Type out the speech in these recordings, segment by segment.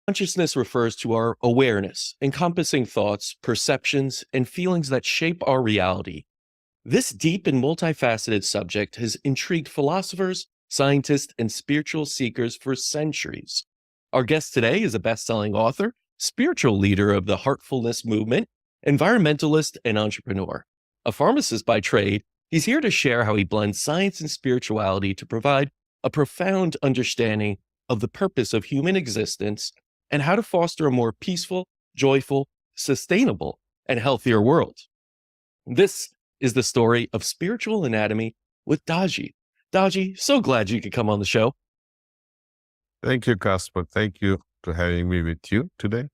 Consciousness refers to our awareness, encompassing thoughts, perceptions, and feelings that shape our reality. This deep and multifaceted subject has intrigued philosophers, scientists, and spiritual seekers for centuries. Our guest today is a best-selling author, spiritual leader of the Heartfulness movement, environmentalist, and entrepreneur. A pharmacist by trade, he's here to share how he blends science and spirituality to provide a profound understanding of the purpose of human existence and how to foster a more peaceful, joyful, sustainable, and healthier world. This is the story of spiritual anatomy with Daji. Daji, so glad you could come on the show. Thank you, Casper. Thank you for having me with you today.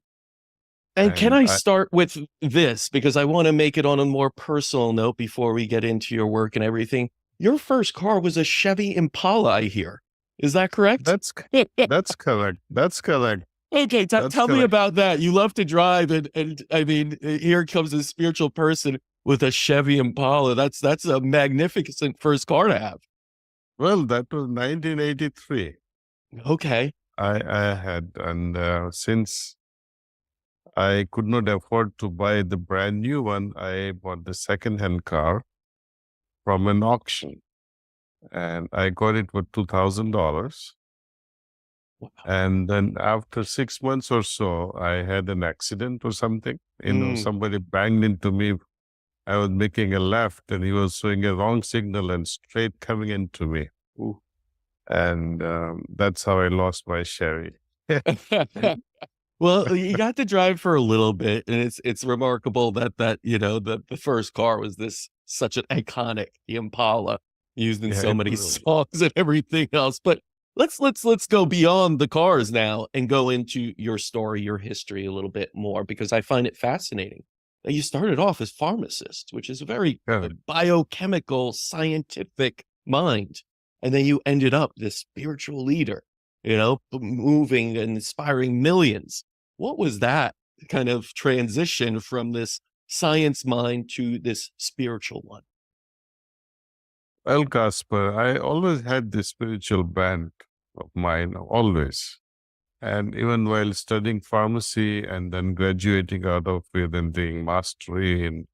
And can And I I, start with this because I want to make it on a more personal note before we get into your work and everything. Your first car was a Chevy Impala, I hear. Is that correct? that's correct. That's correct. Okay, That's tell me correct. about that. You love to drive, and I mean, here comes a spiritual person with a Chevy Impala. That's a magnificent first car to have. Well, that was 1983. Okay. I had, and since I could not afford to buy the brand new one, I bought the second-hand car from an auction, and I got it for $2,000. Wow. And then after 6 months or so, I had an accident or something. Somebody banged into me. I was making a left and he was showing a wrong signal and straight coming into me. Ooh. And that's how I lost my Chevy. Well, you got to drive for a little bit, and it's remarkable that the first car was this such an iconic Impala used in Yeah, so it many really. songs and everything else. But let's go beyond the cars now and go into your story, your history a little bit more because I find it fascinating that you started off as pharmacist, which is a very Correct. biochemical, scientific mind, and then you ended up this spiritual leader, moving and inspiring millions. What was that kind of transition from this science mind to this spiritual one? Well, Casper, I always had this spiritual bent of mine, always. And even while studying pharmacy and then graduating out of it and doing mastery in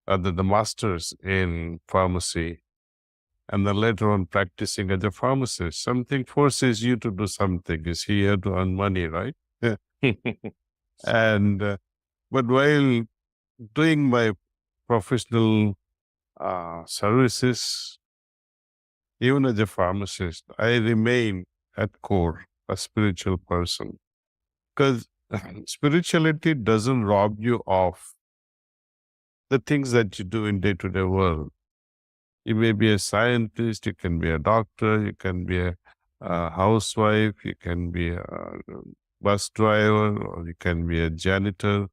the masters in pharmacy, and then later on practicing as a pharmacist, something forces you to do something. Is here to earn money, right? Yeah. And but while doing my professional services, even as a pharmacist, I remain at core a spiritual person because spirituality doesn't rob you of the things that you do in day-to-day world. You may be a scientist, you can be a doctor, you can be a housewife, you can be a bus driver, or you can be a janitor.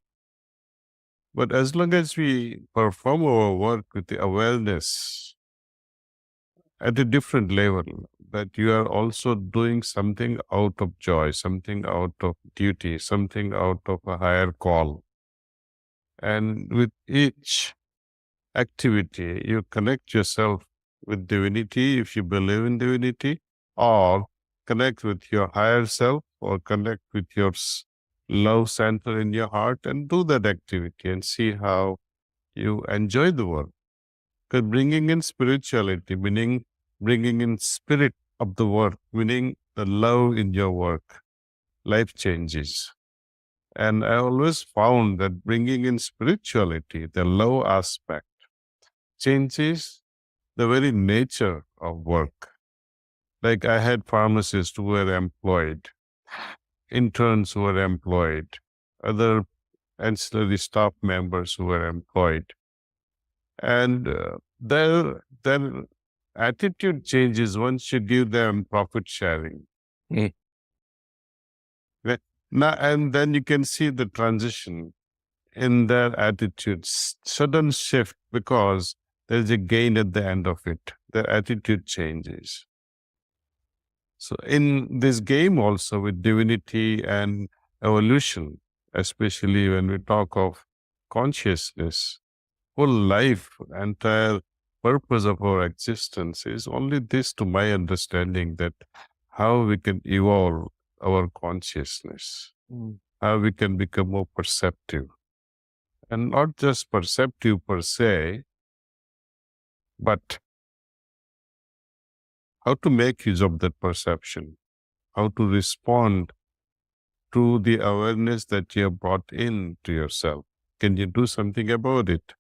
But as long as we perform our work with the awareness at a different level, that you are also doing something out of joy, something out of duty, something out of a higher call. And with each activity, you connect yourself with divinity if you believe in divinity, or connect with your higher self, or connect with your love center in your heart and do that activity and see how you enjoy the work. Because bringing in spirituality, meaning bringing in spirit of the work, meaning the love in your work, life changes. And I always found that bringing in spirituality, the love aspect, changes the very nature of work. Like I had pharmacists who were employed, interns who were employed, other ancillary staff members who were employed. And their attitude changes once you give them profit sharing. Mm. Right? Now, and then you can see the transition in their attitudes, sudden shift because there's a gain at the end of it. Their attitude changes. So in this game also with divinity and evolution, especially when we talk of consciousness, whole life, entire purpose of our existence is only this, to my understanding, that how we can evolve our consciousness. Mm. how we can become more perceptive. And not just perceptive per se, but how to make use of that perception, how to respond to the awareness that you have brought in to yourself. Can you do something about it?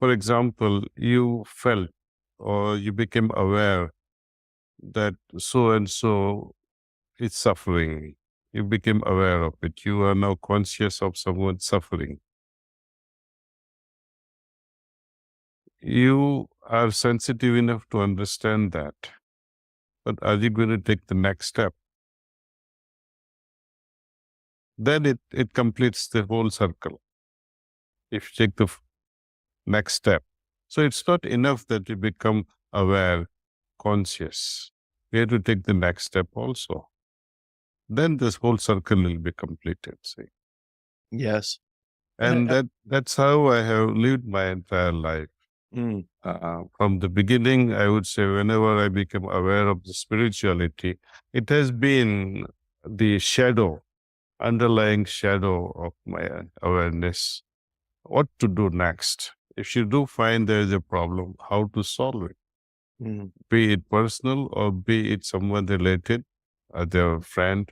For example, you felt or you became aware that so and so is suffering. You became aware of it. You are now conscious of someone suffering. You are sensitive enough to understand that. But are you going to take the next step? Then it completes the whole circle. If you take the next step. So it's not enough that you become aware, conscious. You have to take the next step also. Then this whole circle will be completed. See? Yes. And that's how I have lived my entire life. Mm. From the beginning, I would say whenever I became aware of the spirituality, it has been the shadow, underlying shadow of my awareness. What to do next? If you do find there is a problem, how to solve it? Mm. Be it personal or be it someone related, their friend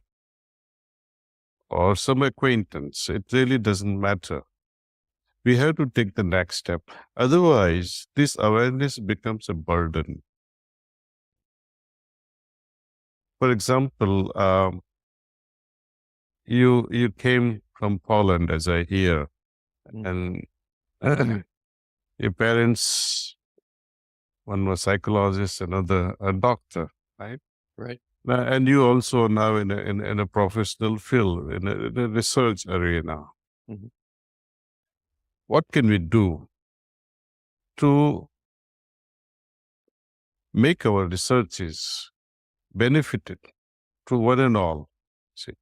or some acquaintance. It really doesn't matter. We have to take the next step. Otherwise, this awareness becomes a burden. For example, you came from Poland, as I hear, Mm. and your parents, one was psychologist, another a doctor, right? Right. And you also now in a professional field, in a research arena. Mhm. What can we do to make our researches benefited to one and all? See,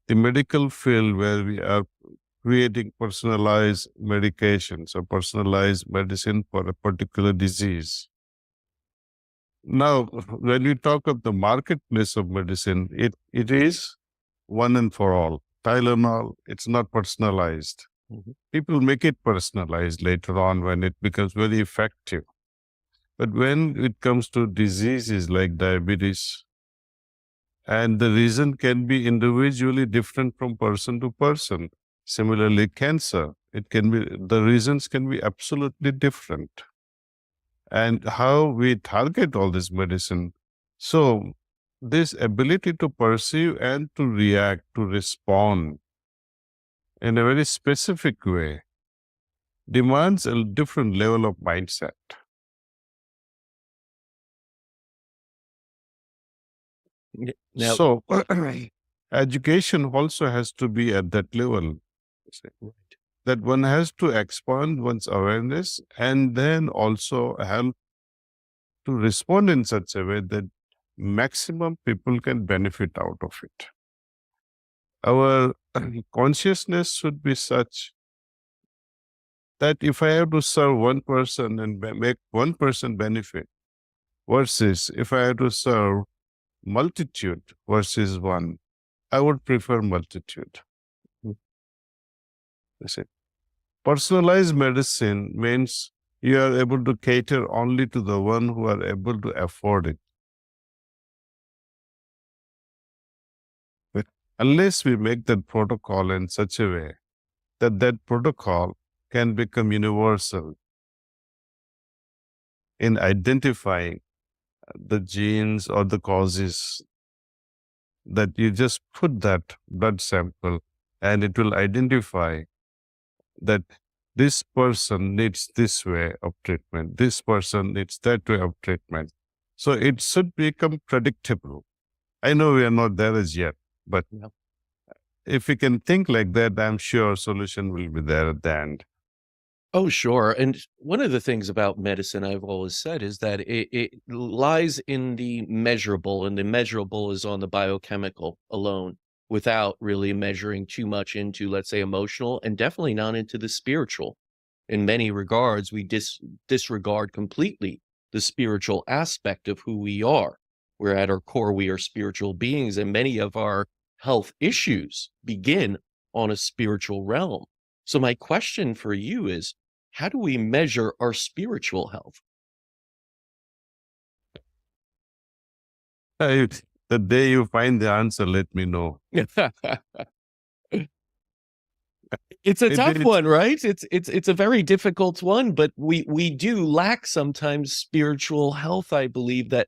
the medical field where we are creating personalized medications or personalized medicine for a particular disease. Now, when we talk of the marketplace of medicine, it is one and for all. Tylenol, it's not personalized. Mhm. People make it personalized later on when it becomes very effective. But when it comes to diseases like diabetes, and the reason can be individually different from person to person. Similarly, cancer, the reasons can be absolutely different. And how we target all this medicine. So this ability to perceive and to react, to respond in a very specific way demands a different level of mindset. Now, So education also has to be at that level. right. That one has to expand one's awareness and then also help to respond in such a way that maximum people can benefit out of it. Our consciousness should be such that if I have to serve one person and make one person benefit versus if I have to serve multitude versus one, I would prefer multitude. Mm. You see. Personalized medicine means you are able to cater only to the one who are able to afford it. But unless we make that protocol in such a way that that protocol can become universal in identifying the genes or the causes, that you just put that blood sample and it will identify that this person needs this way of treatment, this person needs that way of treatment. So it should become predictable. I know we are not there as yet, but Yeah. if we can think like that, I'm sure solution will be there at the end. Oh, sure. And one of the things about medicine I've always said is that it lies in the measurable, and the measurable is on the biochemical alone, without really measuring too much into, let's say, emotional, and definitely not into the spiritual. In many regards, we disregard completely the spiritual aspect of who we are. We're at our core, we are spiritual beings, and many of our health issues begin on a spiritual realm. So, my question for you is, how do we measure our spiritual health? The day you find the answer, let me know. It's a tough It's one, right? It's a very difficult one, but we do lack sometimes spiritual health, I believe, that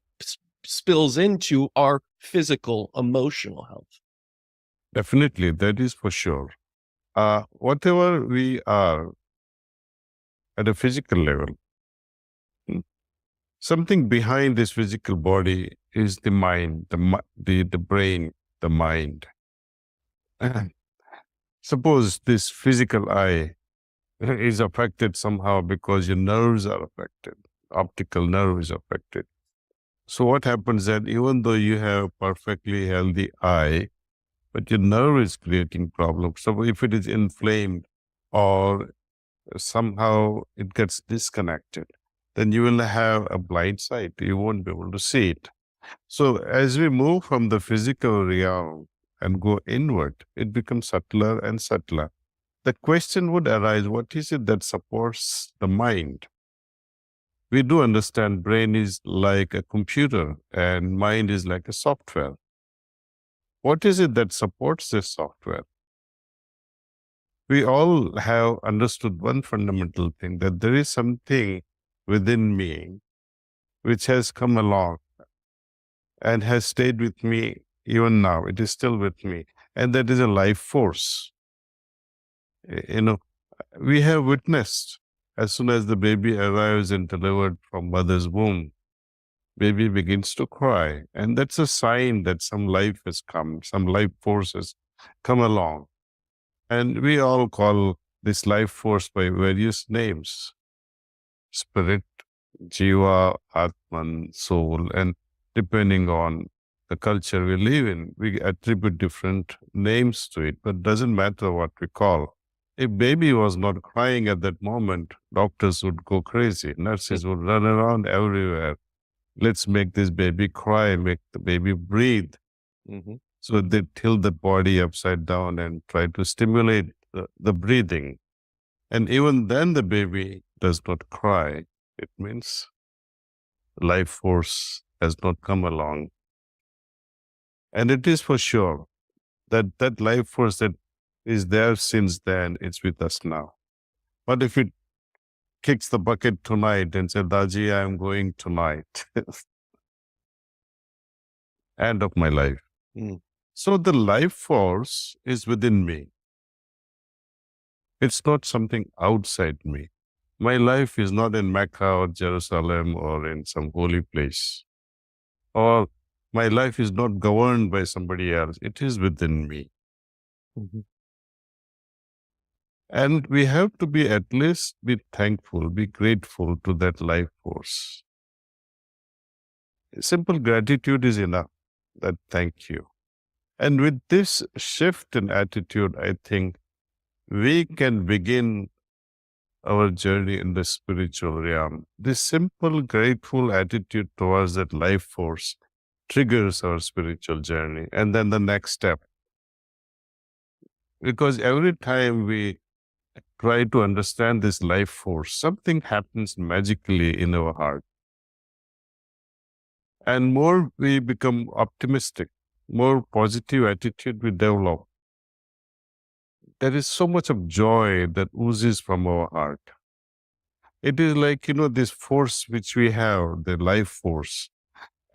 spills into our physical, emotional health. definitely, that is for sure. Whatever we are at a physical level, mm, something behind this physical body is the mind, the brain, the mind. Suppose this physical eye is affected somehow because your nerves are affected, optical nerve is affected. So what happens that even though you have perfectly healthy eye, but your nerve is creating problems. So if it is inflamed or somehow it gets disconnected, then you will have a blind sight. You won't be able to see it. So as we move from the physical realm and go inward, it becomes subtler and subtler. The question would arise, what is it that supports the mind? We do understand brain is like a computer and mind is like a software. What is it that supports this software? We all have understood one fundamental thing, that there is something within me which has come along and has stayed with me even now. It is still with me. And that is a life force. You know, we have witnessed as soon as the baby arrives and delivered from mother's womb, baby begins to cry. And that's a sign that some life has come, some life force has come along. And we all call this life force by various names: spirit, jiva, atman, soul. And depending on the culture we live in, we attribute different names to it, but doesn't matter what we call. If baby was not crying at that moment, doctors would go crazy. Nurses would run around everywhere. Let's make this baby cry, make the baby breathe. Mhm. So they tilt the body upside down and try to stimulate the breathing. And even then the baby does not cry. It means life force has not come along. And it is for sure that that life force that is there since then, it's with us now. But if it kicks the bucket tonight and says, Daji, I am going tonight, end of my life. Mm. So the life force is within me. It's not something outside me. My life is not in Mecca or Jerusalem or in some holy place. Or my life is not governed by somebody else. It is within me. Mhm. And we have to be at least be thankful, be grateful to that life force. Simple gratitude is enough. That thank you. And with this shift in attitude, I think we can begin our journey in the spiritual realm. This simple, grateful attitude towards that life force triggers our spiritual journey. And then the next step. Because every time we try to understand this life force, something happens magically in our heart. And more we become optimistic, more positive attitude we develop. There is so much of joy that oozes from our heart. It is like, this force which we have, the life force.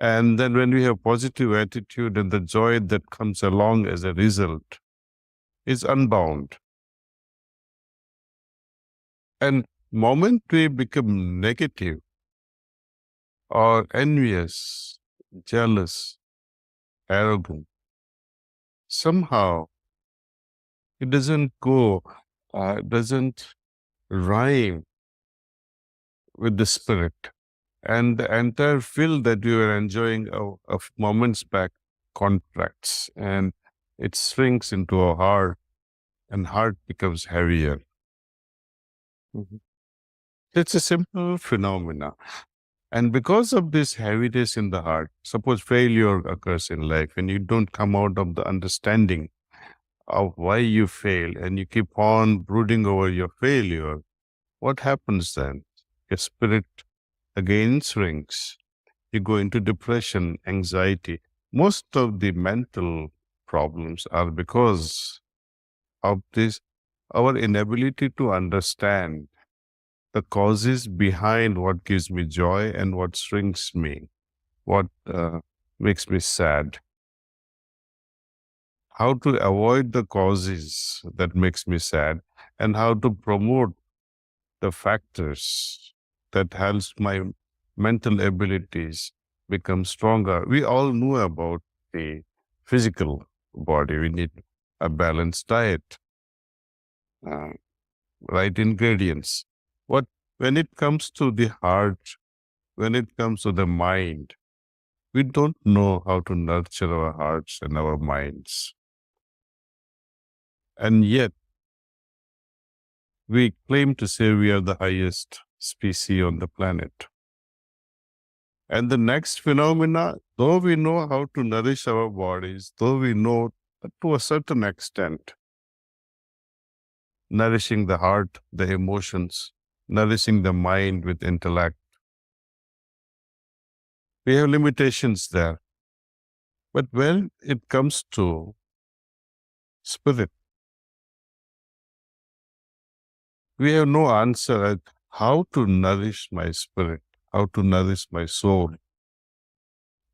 And then when we have positive attitude and the joy that comes along as a result is unbound. And moment we become negative or envious, jealous, arrogant, somehow it doesn't rhyme with the spirit. And the entire feel that we were enjoying of moments back contracts, and it shrinks into our heart, and heart becomes heavier. Mhm. It's a simple phenomena. And because of this heaviness in the heart, suppose failure occurs in life and you don't come out of the understanding of why you fail and you keep on brooding over your failure, what happens then? Your spirit again shrinks. You go into depression, anxiety. Most of the mental problems are because of this, our inability to understand the causes behind what gives me joy and what shrinks me, what makes me sad. How to avoid the causes that makes me sad and how to promote the factors that helps my mental abilities become stronger. We all know about the physical body. We need a balanced diet, uh, right ingredients. What when it comes to the heart, when it comes to the mind, we don't know how to nurture our hearts and our minds. And yet we claim to say we are the highest species on the planet. And the next phenomena, though we know how to nourish our bodies, though we know to a certain extent, nourishing the heart, the emotions, nourishing the mind with intellect, we have limitations there. But when it comes to spirit, we have no answer at how to nourish my spirit, how to nourish my soul.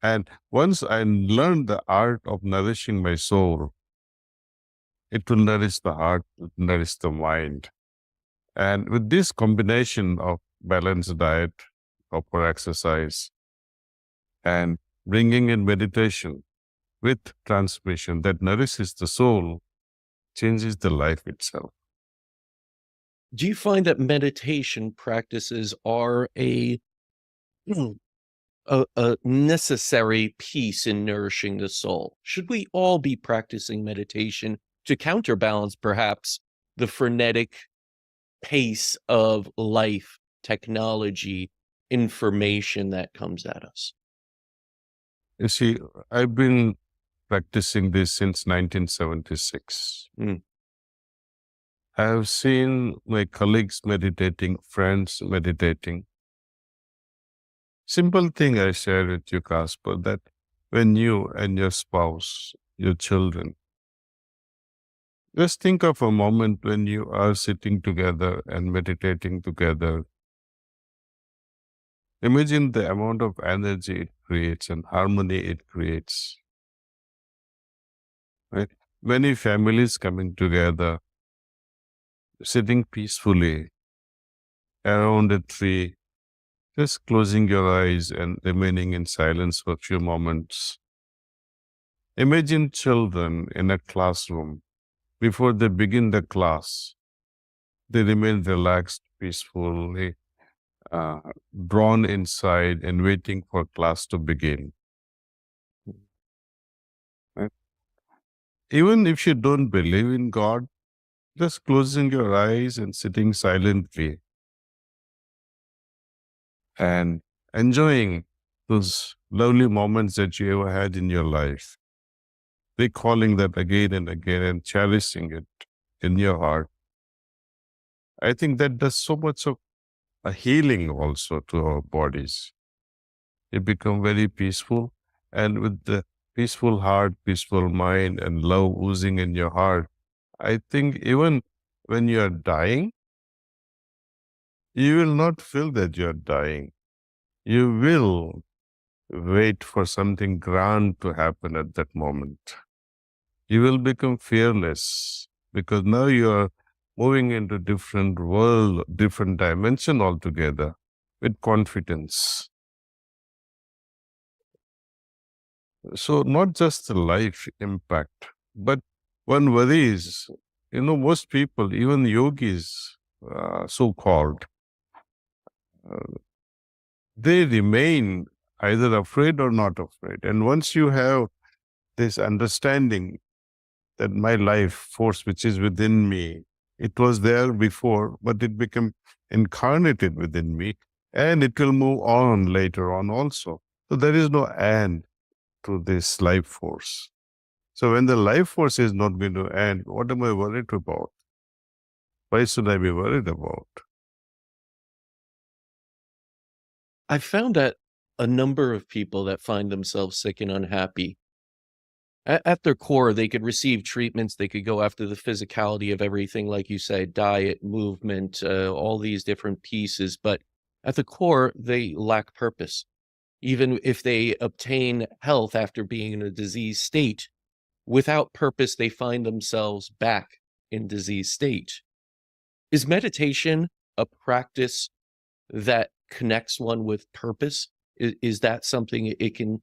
And once I learn the art of nourishing my soul, it will nourish the heart, it will nourish the mind. And with this combination of balanced diet, proper exercise, and bringing in meditation with transmission that nourishes the soul, changes the life itself. Do you find that meditation practices are a a necessary piece in nourishing the soul? Should we all be practicing meditation to counterbalance perhaps the frenetic pace of life, technology, information that comes at us? You see, I've been practicing this since 1976. Mm. I have seen my colleagues meditating, friends meditating. Simple thing I share with you, Casper, that when you and your spouse, your children, just think of a moment when you are sitting together and meditating together. Imagine the amount of energy it creates and harmony it creates. Right? Many families coming together, sitting peacefully around a tree, just closing your eyes and remaining in silence for a few moments. Imagine children in a classroom. Before they begin the class, they remain relaxed, peacefully, drawn inside and waiting for class to begin. Right? Even if you don't believe in God, just closing your eyes and sitting silently and enjoying those lovely moments that you ever had in your life, recalling that again and again and cherishing it in your heart. I think that does so much of a healing also to our bodies. You become very peaceful, and with the peaceful heart, peaceful mind, and love oozing in your heart, I think even when you are dying, you will not feel that you are dying. You will wait for something grand to happen at that moment. You will become fearless because now you are moving into different world, different dimension altogether with confidence. So not just the life impact, but one worries, most people, even yogis, so-called, uh, they remain either afraid or not afraid. And once you have this understanding that my life force, which is within me, it was there before, but it became incarnated within me. and it will move on later on also. So there is no end to this life force. So when the life force is not going to end, what am I worried about? Why should I be worried about? I found that a number of people that find themselves sick and unhappy, at their core, they could receive treatments. They could go after the physicality of everything, like you said, diet, movement, all these different pieces. But at the core, they lack purpose. Even if they obtain health after being in a disease state, without purpose, they find themselves back in disease state. Is meditation a practice that connects one with purpose? Is that something it can,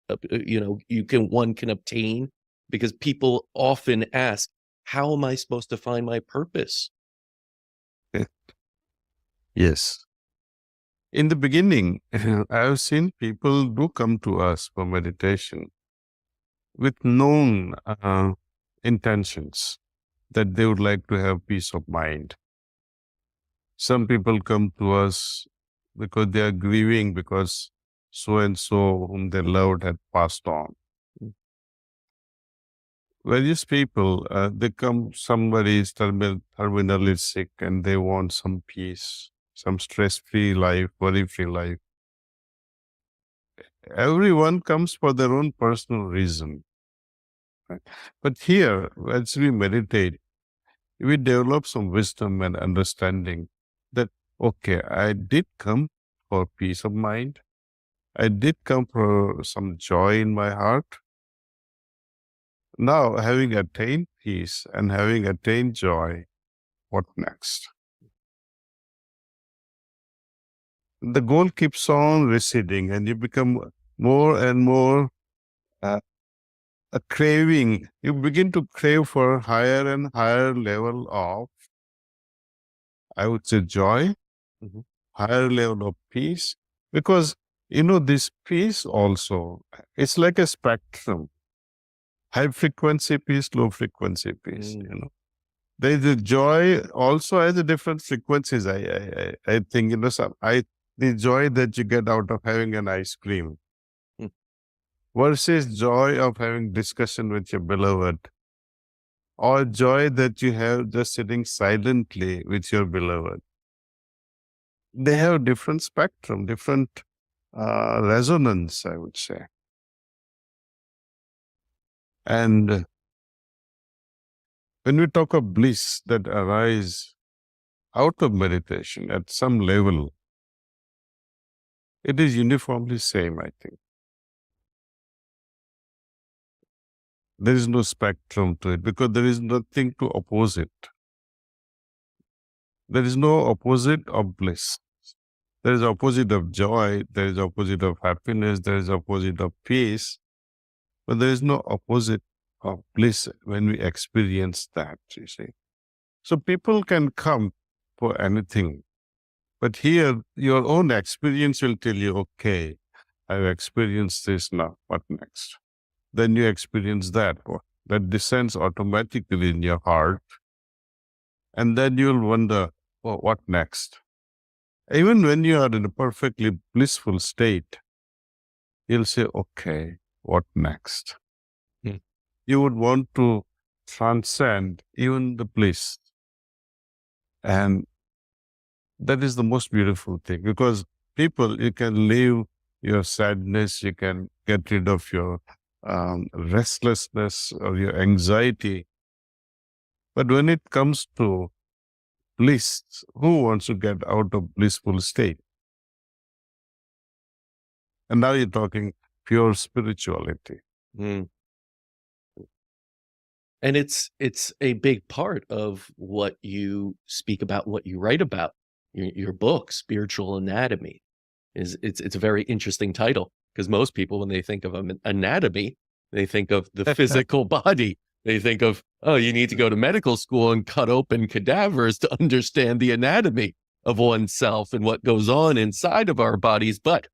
one can obtain? Because people often ask, how am I supposed to find my purpose? Yes. In the beginning, I've seen people do come to us for meditation with known intentions that they would like to have peace of mind. Some people come to us because they are grieving because so and so whom they loved had passed on. Various people, they come, somebody is terminally sick and they want some peace, some stress-free life, worry-free life. Everyone comes for their own personal reason. Right? But here, as we meditate, we develop some wisdom and understanding that, okay, I did come for peace of mind. I did come for some joy in my heart. Now, having attained peace and having attained joy, what next? The goal keeps on receding and you become more and more a craving. You begin to crave for higher and higher level of, I would say, joy, higher level of peace. Because, this peace also, it's like a spectrum. High frequency peace, low frequency peace, There is a joy also has a different frequencies. I think, the joy that you get out of having an ice cream versus joy of having discussion with your beloved, or joy that you have just sitting silently with your beloved. They have different spectrum, different resonance, I would say. And when we talk of bliss that arise out of meditation at some level, it is uniformly same, I think. There is no spectrum to it because there is nothing to oppose it. There is no opposite of bliss. There is opposite of joy, there is opposite of happiness, there is opposite of peace, but there is no opposite of bliss when we experience that, you see. So people can come for anything, but here your own experience will tell you, okay, I've experienced this now, what next? Then you experience that descends automatically in your heart, and then you'll wonder, well, what next? Even when you are in a perfectly blissful state, you'll say, okay, what next? You would want to transcend even the bliss. And that is the most beautiful thing, because people, you can leave your sadness, you can get rid of your restlessness or your anxiety. But when it comes to bliss, who wants to get out of blissful state? And now you're talking pure spirituality. And it's a big part of what you speak about, what you write about. Your book, Spiritual Anatomy, it's a very interesting title, because most people, when they think of anatomy, they think of the physical body. They think of, oh, you need to go to medical school and cut open cadavers to understand the anatomy of oneself and what goes on inside of our bodies. But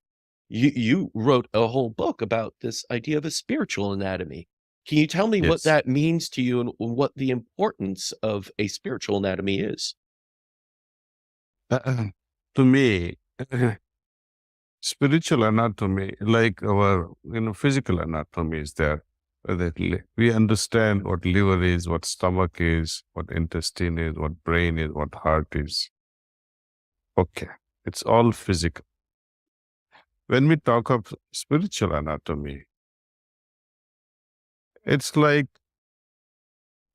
you wrote a whole book about this idea of a spiritual anatomy. Can you tell me what Yes. that means to you and what the importance of a spiritual anatomy is? To me, spiritual anatomy, like our physical anatomy is there. We understand what liver is, what stomach is, what intestine is, what brain is, what heart is. Okay, it's all physical. When we talk of spiritual anatomy, it's like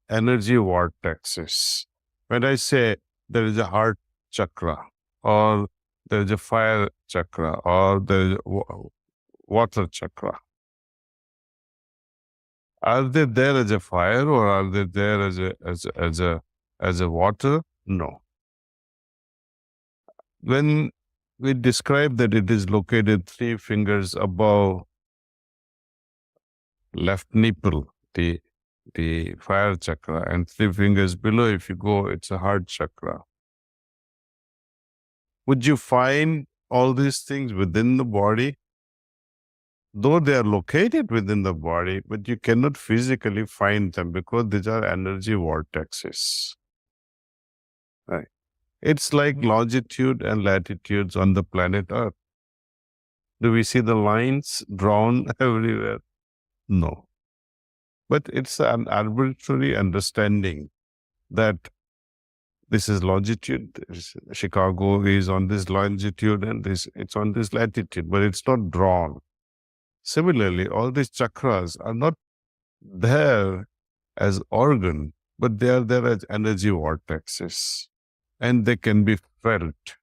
energy vortexes. When I say there is a heart chakra, or there is a fire chakra, or there is a water chakra, are they there as a fire, or are they there as a water? No. When we describe that it is located 3 fingers above left nipple, the fire chakra, and 3 fingers below, if you go, it's a heart chakra. Would you find all these things within the body? Though they are located within the body, but you cannot physically find them because these are energy vortexes. Right. It's like longitude and latitudes on the planet Earth. Do we see the lines drawn everywhere? No. But it's an arbitrary understanding that this is longitude, Chicago is on this longitude, and it's on this latitude, but it's not drawn. Similarly, all these chakras are not there as organ, but they are there as energy vortexes, and they can be felt.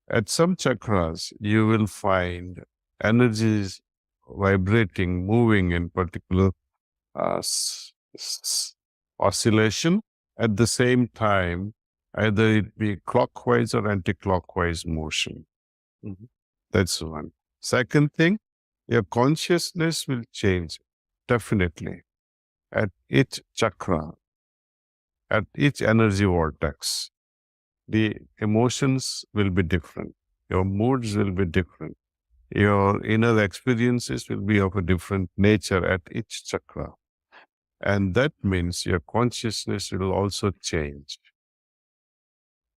At some chakras, you will find energies vibrating, moving in particular oscillation. At the same time, either it be clockwise or anti-clockwise motion. Mm-hmm. That's one. Second thing, your consciousness will change, definitely. At each chakra, at each energy vortex, the emotions will be different. Your moods will be different. Your inner experiences will be of a different nature at each chakra. And that means your consciousness will also change.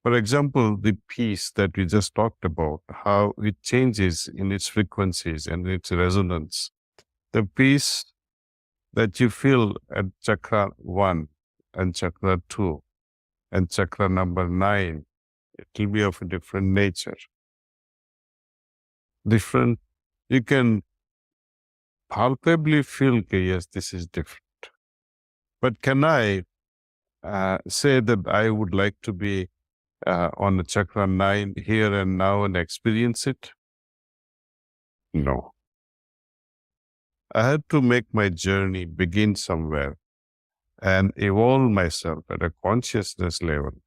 For example, the peace that we just talked about, how it changes in its frequencies and its resonance. The peace that you feel at chakra 1 and chakra 2 and chakra number 9, it will be of a different nature. Different, you can palpably feel, okay, yes, this is different. But can I say that I would like to be on the chakra 9 here and now and experience it? No. I had to make my journey begin somewhere and evolve myself at a consciousness level.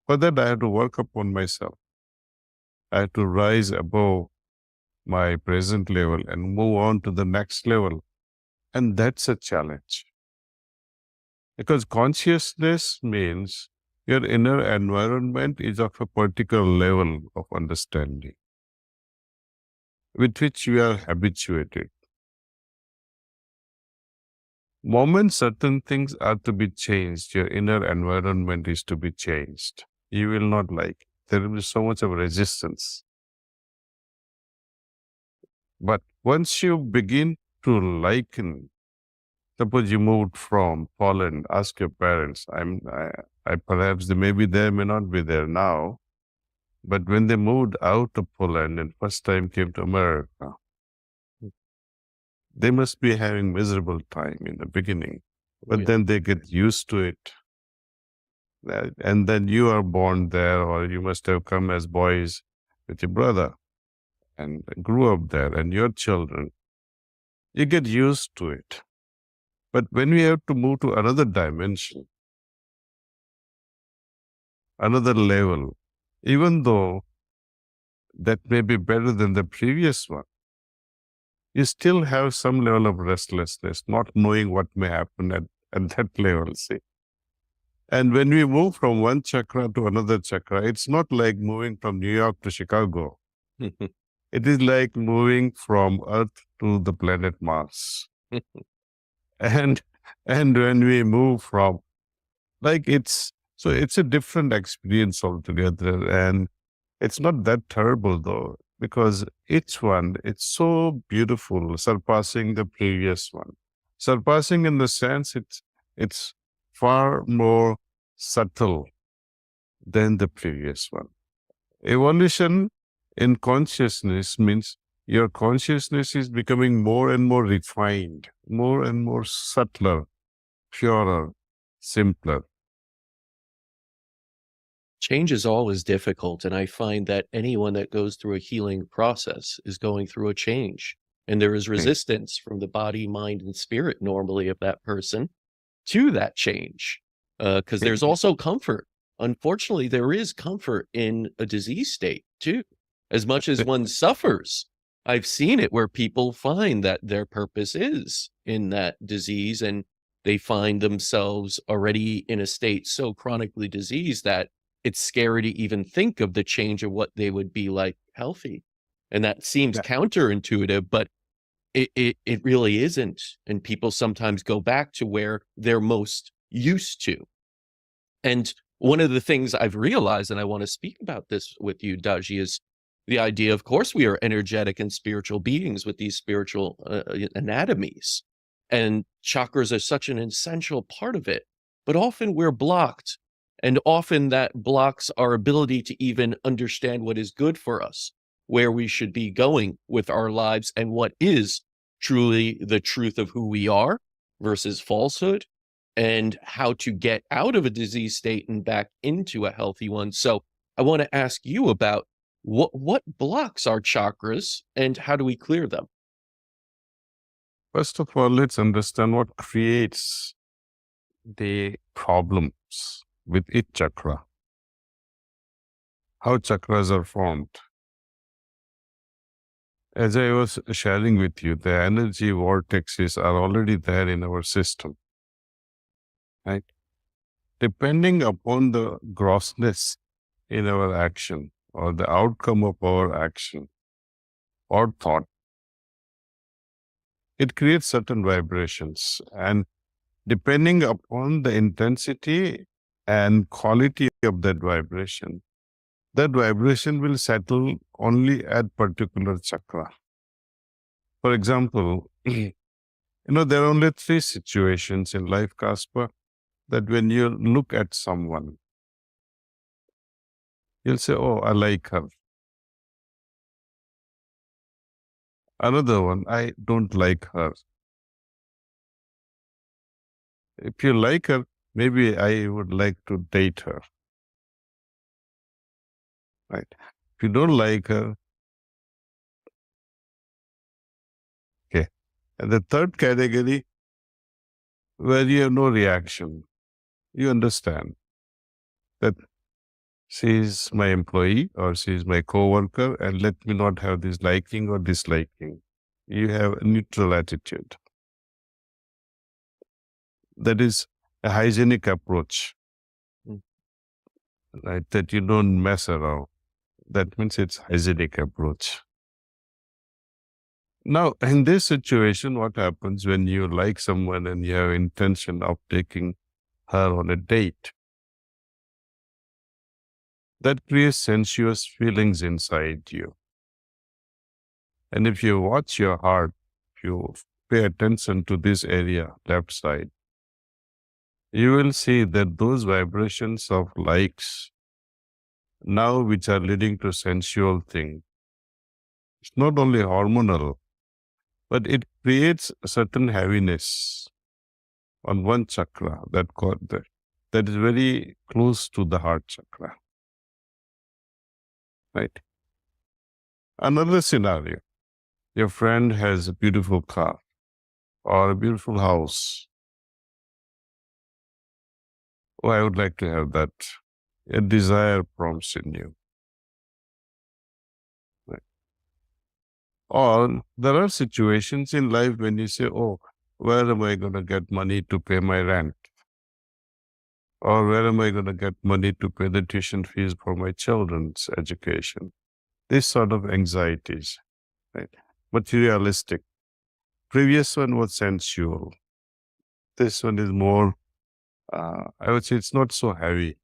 For that, I had to work upon myself. I had to rise above my present level and move on to the next level. And that's a challenge. Because consciousness means your inner environment is of a particular level of understanding with which you are habituated. Moment certain things are to be changed, your inner environment is to be changed. You will not like it. There will be so much of resistance. But once you begin to liken, suppose you moved from Poland, ask your parents, I perhaps they may be there, may not be there now. But when they moved out of Poland and first time came to America, they must be having miserable time in the beginning. But then they get used to it. And then you are born there, or you must have come as boys with your brother and grew up there, and your children. You get used to it. But when we have to move to another dimension, another level, even though that may be better than the previous one, you still have some level of restlessness, not knowing what may happen at that level, see. And when we move from one chakra to another chakra, it's not like moving from New York to Chicago. It is like moving from Earth to the planet Mars. and when we move from, it's a different experience altogether. And it's not that terrible though. because each one, it's so beautiful, surpassing the previous one. Surpassing in the sense it's far more subtle than the previous one. Evolution in consciousness means your consciousness is becoming more and more refined, more and more subtler, purer, simpler. Change is always difficult, and I find that anyone that goes through a healing process is going through a change. And there is resistance from the body, mind, and spirit normally of that person to that change. Because there's also comfort. Unfortunately, there is comfort in a disease state too. As much as one suffers, I've seen it where people find that their purpose is in that disease, and they find themselves already in a state so chronically diseased that it's scary to even think of the change of what they would be like healthy. And that seems counterintuitive, but it really isn't. And people sometimes go back to where they're most used to. And one of the things I've realized, and I want to speak about this with you, Daji, is the idea, of course, we are energetic and spiritual beings with these spiritual anatomies. And chakras are such an essential part of it. But often we're blocked. And often that blocks our ability to even understand what is good for us, where we should be going with our lives, and what is truly the truth of who we are versus falsehood, and how to get out of a disease state and back into a healthy one. So I want to ask you about what blocks our chakras and how do we clear them? First of all, let's understand what creates the problems with each chakra. How chakras are formed. As I was sharing with you, the energy vortexes are already there in our system, right? Depending upon the grossness in our action or the outcome of our action or thought, it creates certain vibrations. And depending upon the intensity and quality of that vibration will settle only at particular chakra. For example, there are only 3 situations in life, Kasper, that when you look at someone, you'll say, oh, I like her. Another one, I don't like her. If you like her, maybe I would like to date her. Right? If you don't like her, okay. And the third category, where you have no reaction, you understand that she is my employee or she is my co-worker, and let me not have this liking or disliking. You have a neutral attitude. That is a hygienic approach, right? That you don't mess around. That means it's hygienic approach. Now, in this situation, what happens when you like someone and you have intention of taking her on a date? That creates sensuous feelings inside you. And if you watch your heart, if you pay attention to this area, left side, you will see that those vibrations of likes now which are leading to sensual thing, it's not only hormonal, but it creates a certain heaviness on one chakra that is very close to the heart chakra. Right? Another scenario, your friend has a beautiful car or a beautiful house. Oh, I would like to have that. A desire prompts in you. Right? Or there are situations in life when you say, oh, where am I going to get money to pay my rent? Or where am I going to get money to pay the tuition fees for my children's education? This sort of anxieties, right? Materialistic. Previous one was sensual. This one is more, I would say it's not so heavy,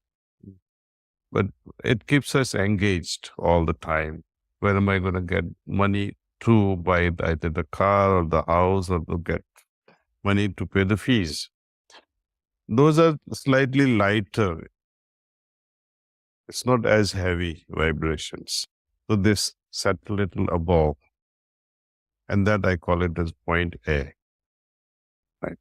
but it keeps us engaged all the time. Where am I going to get money to buy either the car or the house or to get money to pay the fees? Those are slightly lighter. It's not as heavy vibrations. So this set a little above. And that I call it as point A. Right.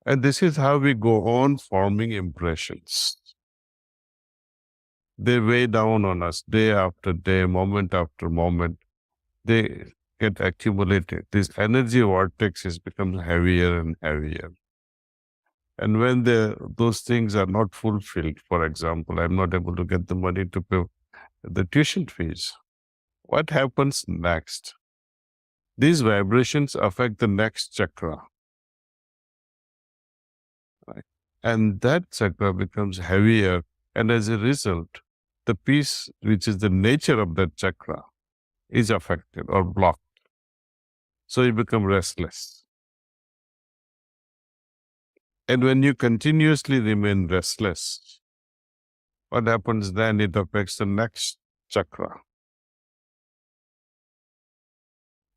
And this is how we go on forming impressions. They weigh down on us day after day, moment after moment. They get accumulated. This energy vortex becomes heavier and heavier. And when those things are not fulfilled, for example, I'm not able to get the money to pay the tuition fees, what happens next? These vibrations affect the next chakra. Right? And that chakra becomes heavier. And as a result, the peace, which is the nature of that chakra, is affected or blocked. So you become restless. And when you continuously remain restless, what happens then? It affects the next chakra.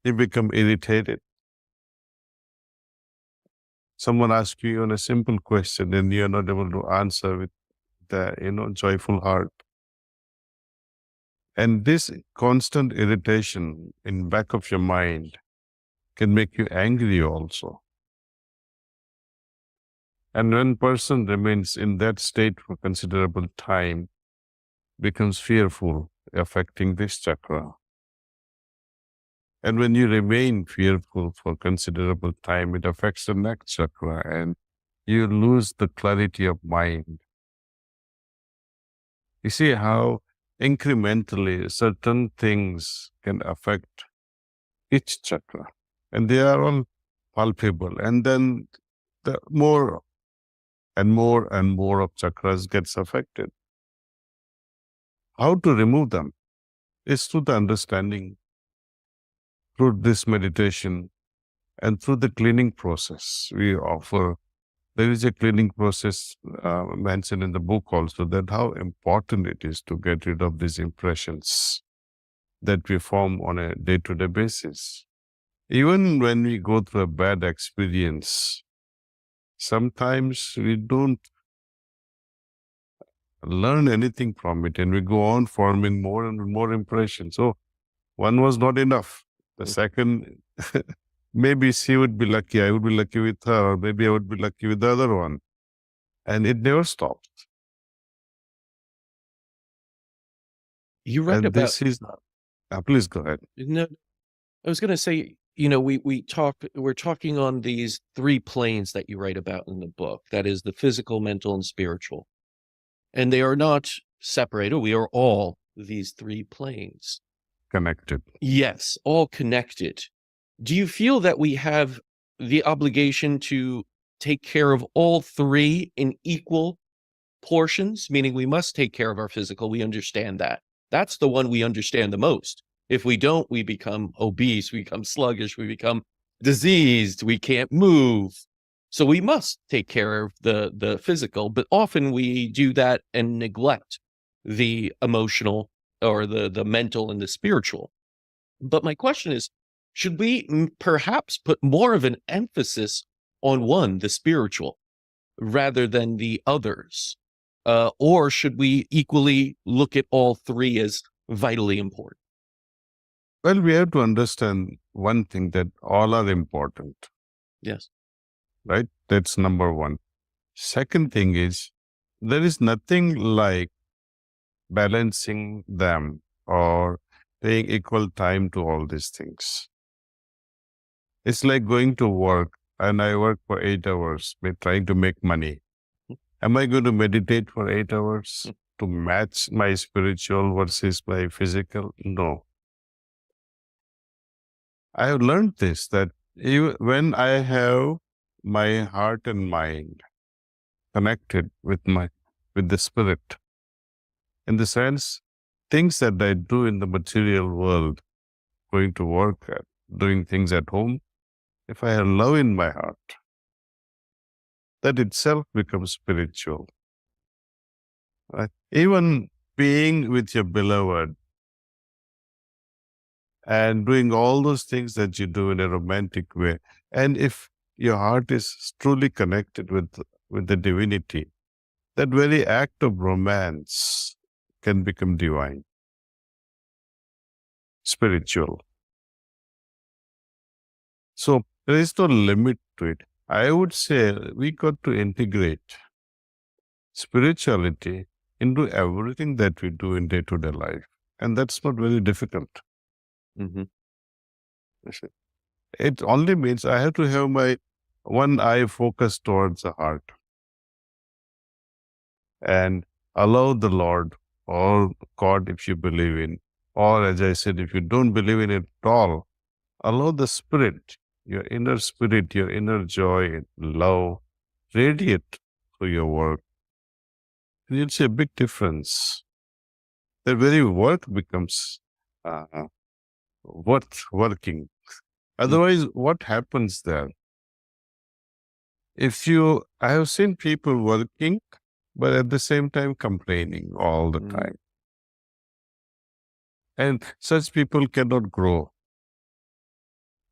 You become irritated. Someone asks you on a simple question and you're not able to answer with the joyful heart. And this constant irritation in back of your mind can make you angry also. And when person remains in that state for considerable time, becomes fearful, affecting this chakra. And when you remain fearful for considerable time, it affects the next chakra and you lose the clarity of mind. You see how incrementally certain things can affect each chakra. And they are all palpable. And then the more and more and more of chakras gets affected. How to remove them is through the understanding, through this meditation, and through the cleaning process we offer. There is a cleaning process mentioned in the book also, that how important it is to get rid of these impressions that we form on a day-to-day basis. Even when we go through a bad experience, sometimes we don't learn anything from it and we go on forming more and more impressions. So one was not enough. The second, maybe she would be lucky, I would be lucky with her, or maybe I would be lucky with the other one. And it never stops. You write And about this is, please go ahead. no. I was going to say, we're talking on these three planes that you write about in the book. That is the physical, mental, and spiritual. And they are not separated. We are all these three planes. Connected. Yes, all connected. Do you feel that we have the obligation to take care of all three in equal portions? Meaning we must take care of our physical. We understand that. That's the one we understand the most. If we don't, we become obese, we become sluggish, we become diseased, we can't move. So we must take care of the physical, but often we do that and neglect the emotional or the mental and the spiritual. But my question is, should we perhaps put more of an emphasis on one, the spiritual, rather than the others? Or should we equally look at all three as vitally important? Well, we have to understand one thing, that all are important. Yes. Right? That's number one. Second thing is, there is nothing like balancing them or paying equal time to all these things. It's like going to work, and I work for 8 hours, trying to make money. Am I going to meditate for 8 hours to match my spiritual versus my physical? No. I have learned this, that when I have my heart and mind connected with the spirit, in the sense, things that I do in the material world, going to work, doing things at home, if I have love in my heart, that itself becomes spiritual. Right? Even being with your beloved and doing all those things that you do in a romantic way. And if your heart is truly connected with the divinity, that very act of romance can become divine, spiritual. So there is no limit to it. I would say we got to integrate spirituality into everything that we do in day-to-day life. And that's not very difficult. Mm-hmm. It only means I have to have my one eye focused towards the heart and allow the Lord or God, if you believe in, or as I said, if you don't believe in it at all, allow the spirit, your inner spirit, your inner joy, love, radiate through your work. You'll see a big difference. The very work becomes uh, worth working. Otherwise, what happens there? I have seen people working, but at the same time complaining all the Mm-hmm. time. And such people cannot grow,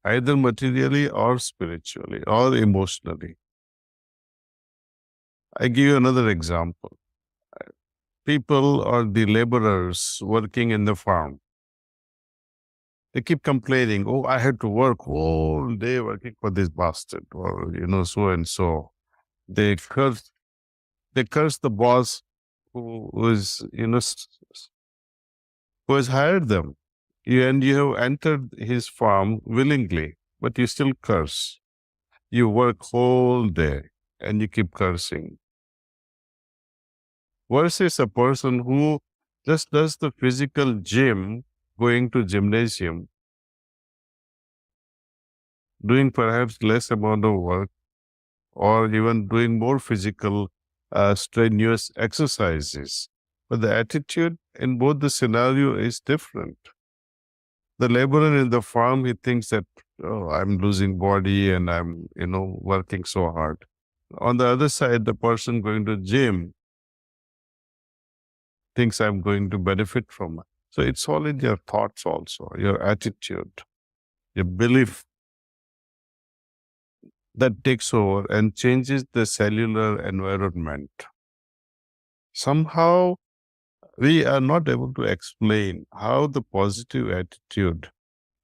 either materially or spiritually or emotionally. I give you another example. People or the laborers working in the farm, they keep complaining, oh, I had to work all day working for this bastard, or, so and so. They curse the boss who who has hired them. And you have entered his farm willingly, but you still curse. You work whole day and you keep cursing. Versus a person who just does the physical gym, going to gymnasium, doing perhaps less amount of work, or even doing more physical, strenuous exercises. But the attitude in both the scenario is different. The laborer in the farm, he thinks that, oh, I'm losing body and I'm, working so hard. On the other side, the person going to gym thinks I'm going to benefit from it. So it's all in your thoughts also, your attitude, your belief that takes over and changes the cellular environment. Somehow we are not able to explain how the positive attitude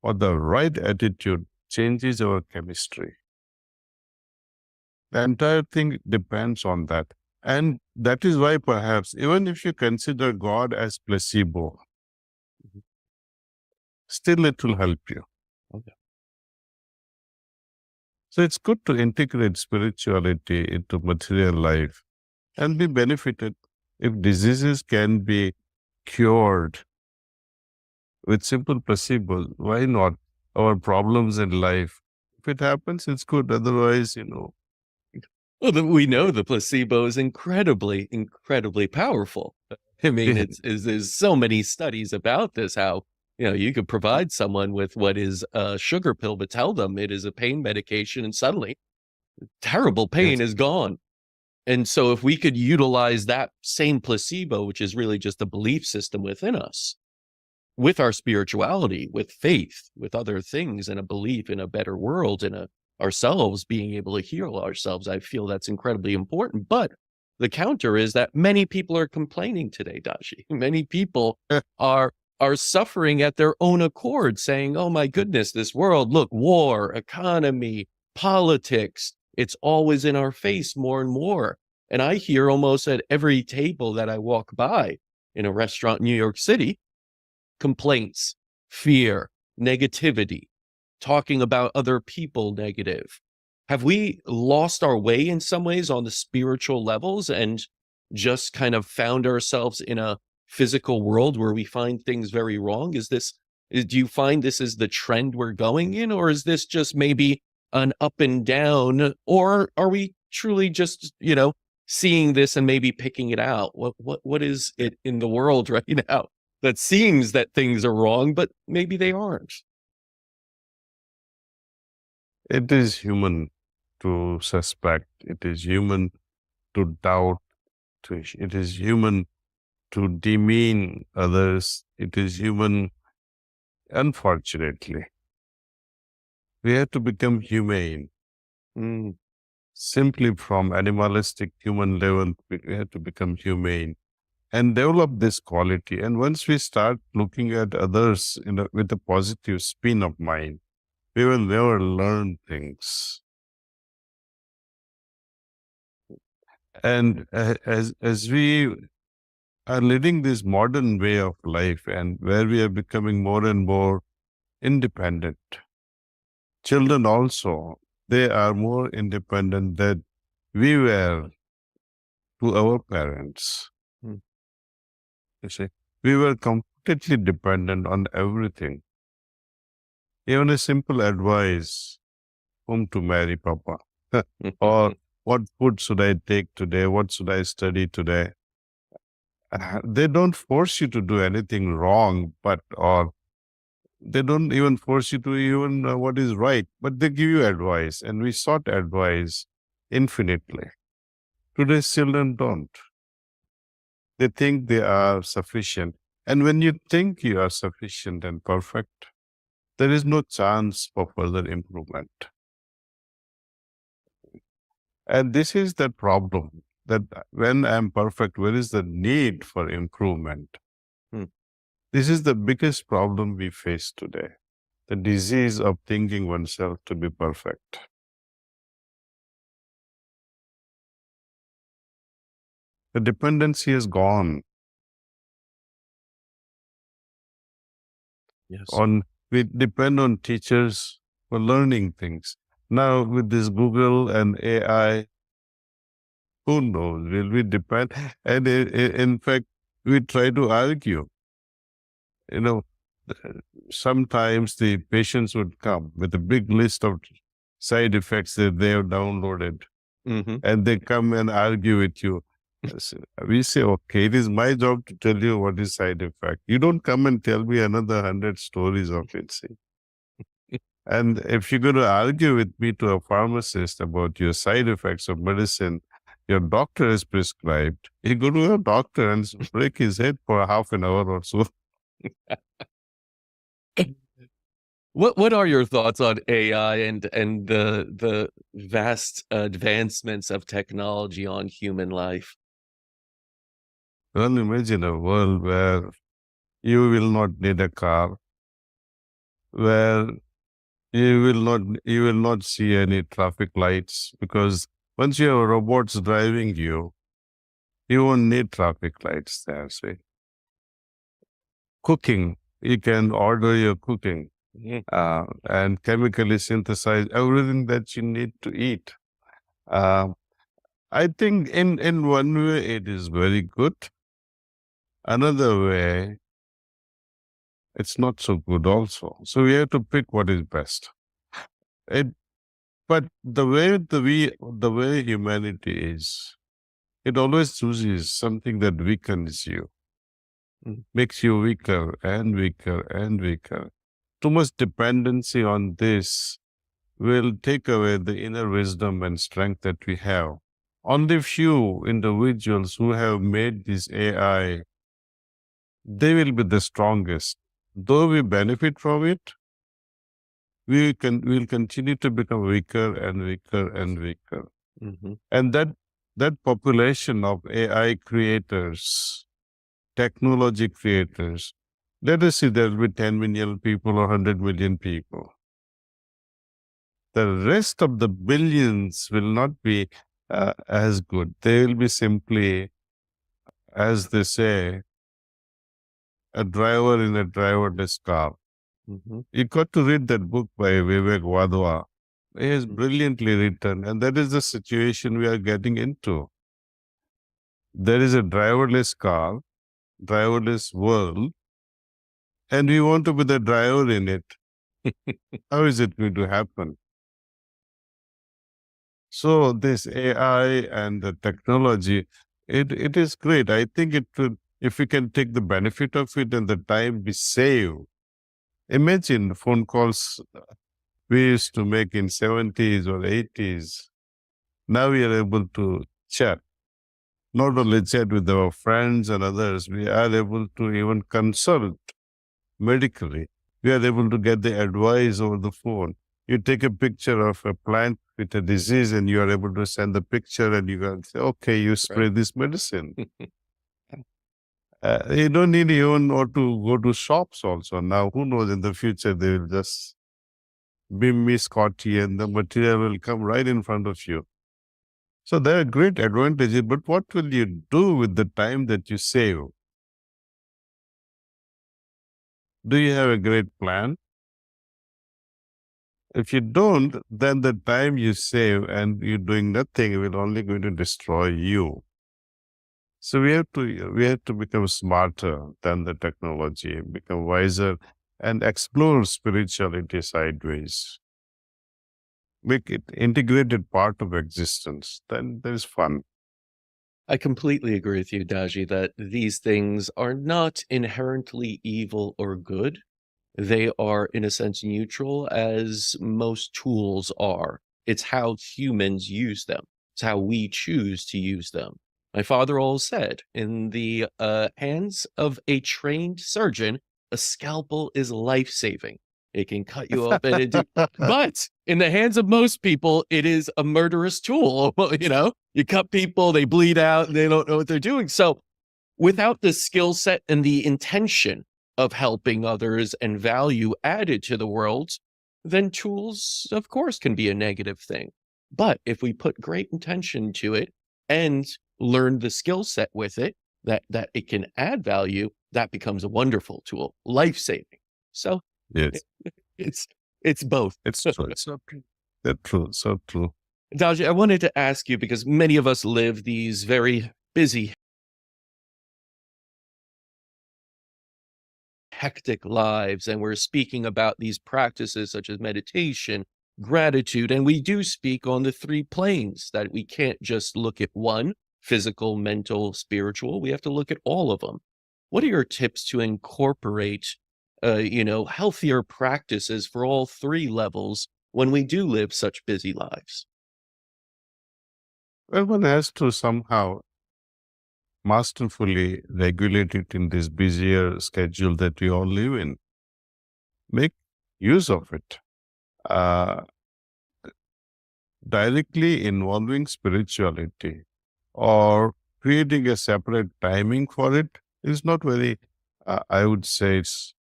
or the right attitude changes our chemistry. The entire thing depends on that. And that is why perhaps, even if you consider God as placebo, still it will help you. Okay. So it's good to integrate spirituality into material life and be benefited. If diseases can be cured with simple placebo, why not? Our problems in life, if it happens, it's good. Otherwise, Well, we know the placebo is incredibly, incredibly powerful. I mean, there's so many studies about this, how, you could provide someone with what is a sugar pill, but tell them it is a pain medication, and suddenly terrible pain yes. is gone. And so if we could utilize that same placebo, which is really just a belief system within us, with our spirituality, with faith, with other things, and a belief in a better world, and ourselves being able to heal ourselves, I feel that's incredibly important. But the counter is that many people are complaining today, Dashi. Many people are suffering at their own accord, saying, oh my goodness, this world, look, war, economy, politics, it's always in our face more and more. And I hear almost at every table that I walk by in a restaurant in New York City, complaints, fear, negativity, talking about other people negative. Have we lost our way in some ways on the spiritual levels and just kind of found ourselves in a physical world where we find things very wrong? Do you find this is the trend we're going in, or is this just maybe an up and down, or are we truly just, seeing this and maybe picking it out? What is it in the world right now that seems that things are wrong, but maybe they aren't? It is human to suspect. It is human to doubt. It is human to demean others. It is human, unfortunately. We have to become humane. Mm. Simply from animalistic human level, we have to become humane and develop this quality. And once we start looking at others with a positive spin of mind, we will never learn things. And as we are leading this modern way of life and where we are becoming more and more independent, children also, they are more independent than we were to our parents. Mm. You see, we were completely dependent on everything. Even a simple advice, whom to marry, Papa, or what food should I take today? What should I study today? They don't force you to do anything wrong, or they don't even force you to even what is right, but they give you advice, and we sought advice infinitely. Today's children don't. They think they are sufficient. And when you think you are sufficient and perfect, there is no chance for further improvement. And this is the problem, that when I'm perfect, where is the need for improvement? Hmm. This is the biggest problem we face today, the disease of thinking oneself to be perfect. The dependency is gone Yes. we depend on teachers for learning things. Now with this Google and AI, who knows, will we depend? And in fact, we try to argue. You know, sometimes the patients would come with a big list of side effects that they have downloaded, Mm-hmm. and they come and argue with you. We say, okay, it is my job to tell you what is side effect. You don't come and tell me another 100 stories of it. See? And if you're going to argue with me to a pharmacist about your side effects of medicine your doctor has prescribed, you go to a doctor and break his head for half an hour or so. What are your thoughts on AI and the vast advancements of technology on human life? Well, imagine a world where you will not need a car, where you will not see any traffic lights, because once you have robots driving you, you won't need traffic lights there. See, cooking, you can order your cooking Mhm. and chemically synthesize everything that you need to eat. Uh, I think in one way it is very good. Another way, it's not so good also. So we have to pick what is best. It, but the way humanity is, it always chooses something that weakens you, Mm. makes you weaker and weaker and weaker. Too much dependency on this will take away the inner wisdom and strength that we have. Only few individuals who have made this AI, they will be the strongest. Though we benefit from it, we'll continue to become weaker and weaker and weaker. Mhm. And that population of AI creators, technology creators, let us see there will be 10 million people or 100 million people. The rest of the billions will not be as good. They will be simply, as they say, a driver in a driverless car. Mhm. You got to read that book by Vivek Wadhwa. He has Mm. brilliantly written, and that is the situation we are getting into. There is a driverless car, driverless world, and we want to be the driver in it. How is it going to happen? So this AI and the technology, it is great. I think it will, if we can take the benefit of it and the time we save. Imagine phone calls we used to make in 70s or 80s. Now we are able to chat. not only chat with our friends and others, we are able to even consult medically. We are able to get the advice over the phone. You take a picture of a plant with a disease and you are able to send the picture and you can say, okay, you spray Right. this medicine. You don't need even or to go to shops also. Now, who knows, in the future, they will just beam me Scotty and the material will come right in front of you. So there are great advantages, but what will you do with the time that you save? Do you have a great plan? If you don't, then the time you save and you're doing nothing will only going to destroy you. So we have to become smarter than the technology, become wiser, and explore spirituality sideways. Make it integrated part of existence. Then there is fun. I completely agree with you, Daji, that these things are not inherently evil or good. They are, in a sense, neutral, as most tools are. It's how humans use them. It's how we choose to use them. My father always said, in the hands of a trained surgeon, a scalpel is life-saving. It can cut you up and do, but in the hands of most people, it is a murderous tool. You cut people, they bleed out, and they don't know what they're doing. So without the skill set and the intention of helping others and value added to the world, then tools, of course, can be a negative thing. But if we put great intention to it and learn the skill set with it, that it can add value, that becomes a wonderful tool, life-saving. So Yes, it's both. it's true. It's so true. That's true. So true. Daji, I wanted to ask you, because many of us live these very busy, hectic lives, and we're speaking about these practices such as meditation, gratitude, and we do speak on the three planes, that we can't just look at one: physical, mental, spiritual. We have to look at all of them. What are your tips to incorporate healthier practices for all three levels when we do live such busy lives? Well, one has to somehow masterfully regulate it in this busier schedule that we all live in. Make use of it. Uh, Directly involving spirituality or creating a separate timing for it is not very, I would say it's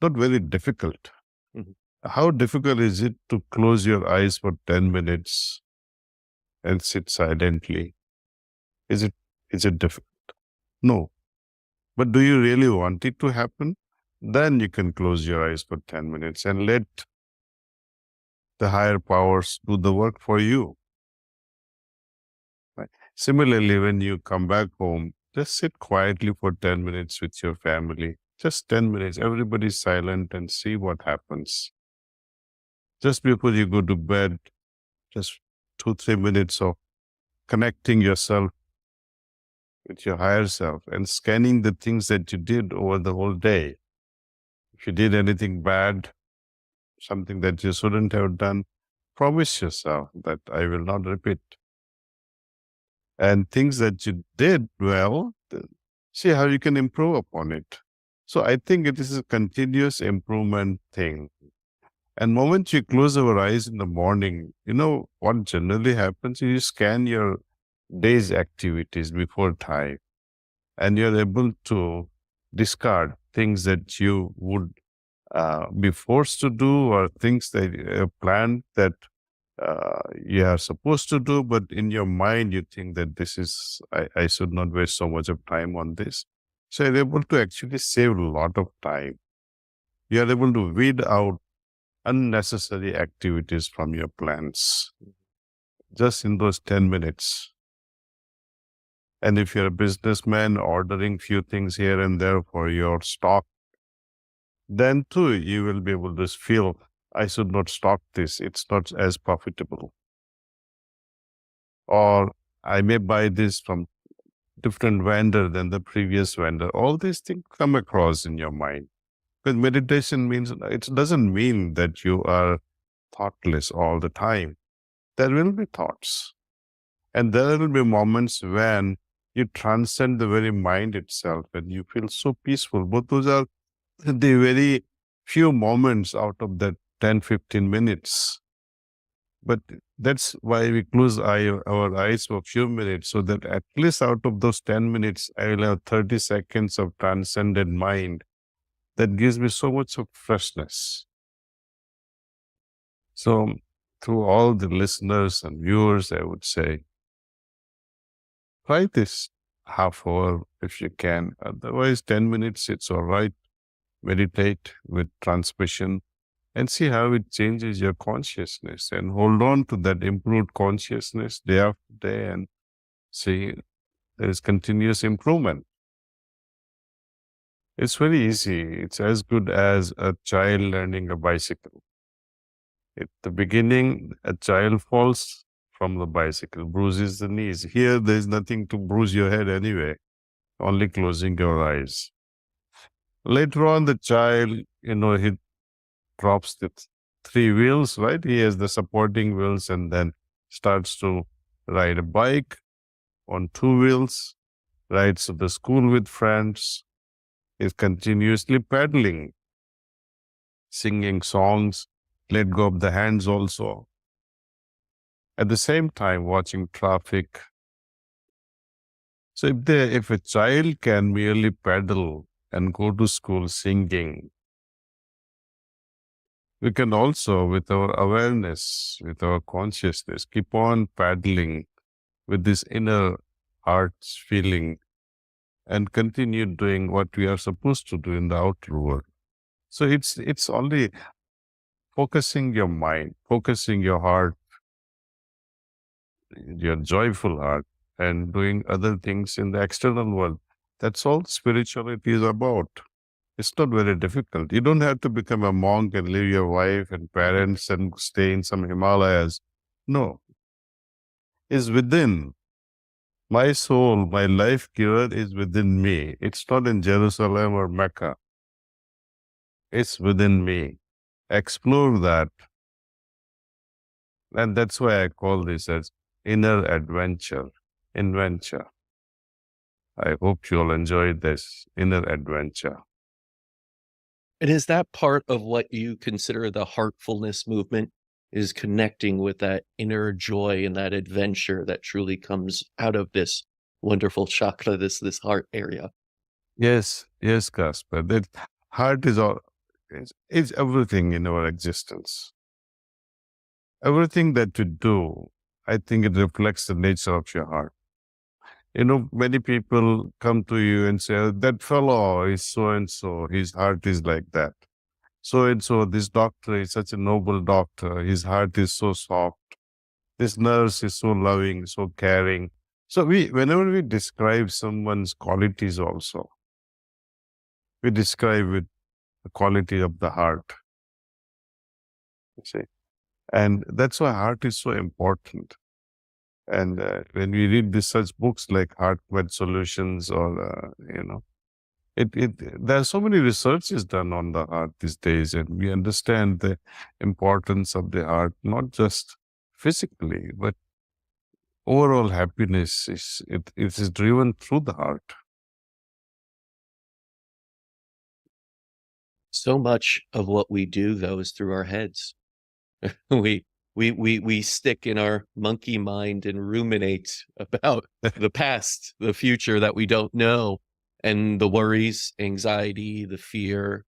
not very difficult. Mhm. How difficult is it to close your eyes for 10 minutes and sit silently? Is it, is it difficult? No. But do you really want it to happen? Then you can close your eyes for 10 minutes and let the higher powers do the work for you. Right. Similarly, when you come back home, just sit quietly for 10 minutes with your family. Just 10 minutes. Everybody's silent and see what happens. Just before you go to bed, just 2, 3 minutes of connecting yourself with your higher self and scanning the things that you did over the whole day. If you did anything bad, something that you shouldn't have done, promise yourself that I will not repeat. And things that you did well, see how you can improve upon it. So I think it is a continuous improvement thing. And moment you close our eyes in the morning, you know what generally happens? You scan your day's activities before time, and you're able to discard things that you would be forced to do, or things that planned that you are supposed to do, but in your mind you think that I should not waste so much of time on this. So you're able to actually save a lot of time. You are able to weed out unnecessary activities from your plans just in those 10 minutes. And if you're a businessman ordering few things here and there for your stock, then too you will be able to feel, I should not stock this. It's not as profitable. Or I may buy this from different vendor than the previous vendor. All these things come across in your mind. Because meditation means, it doesn't mean that you are thoughtless all the time. There will be thoughts. And there will be moments when You transcend the very mind itself and you feel so peaceful. But those are the very few moments out of that 10, 15 minutes. But that's why we close our eyes for a few minutes, so that at least out of those 10 minutes, I will have 30 seconds of transcended mind that gives me so much of freshness. So, to all the listeners and viewers, I would say, try this half hour if you can. Otherwise, 10 minutes, it's all right. Meditate with transmission and see how it changes your consciousness, and hold on to that improved consciousness day after day and see there's continuous improvement. It's very easy. It's as good as a child learning a bicycle. At the beginning, a child falls from the bicycle, bruises the knees. Here, there's nothing to bruise your head anyway, only closing your eyes. Later on, the child, he drops the three wheels, right? He has the supporting wheels and then starts to ride a bike on two wheels, rides to the school with friends, is continuously paddling, singing songs, let go of the hands also. At the same time, watching traffic. So if a child can merely paddle and go to school singing, we can also, with our awareness, with our consciousness, keep on paddling with this inner heart feeling and continue doing what we are supposed to do in the outer world. So it's only focusing your mind, focusing your heart, your joyful heart, and doing other things in the external world. That's all spirituality is about. It's not very difficult. You don't have to become a monk and leave your wife and parents and stay in some Himalayas. No, it's within. My soul, my life giver is within me. It's not in Jerusalem or Mecca. It's within me. Explore that. And that's why I call this as inner adventure, adventure. I hope you'll enjoy this inner adventure. And is that part of what you consider the heartfulness movement, is connecting with that inner joy and that adventure that truly comes out of this wonderful chakra, this heart area? Yes, yes, Casper. That heart is all, is everything in our existence. Everything that you do, I think it reflects the nature of your heart. Many people come to you and say, that fellow is so and so, his heart is like that. So and so, this doctor is such a noble doctor, his heart is so soft. This nurse is so loving, so caring. So whenever we describe someone's qualities also, we describe with the quality of the heart. You see? And that's why heart is so important. And when we read such books like Heart Med Solutions or, there are so many researches done on the heart these days, and we understand the importance of the heart, not just physically, but overall happiness it is driven through the heart. So much of what we do, though, is through our heads. we we stick in our monkey mind and ruminate about the past, the future that we don't know, and the worries, anxiety, the fear.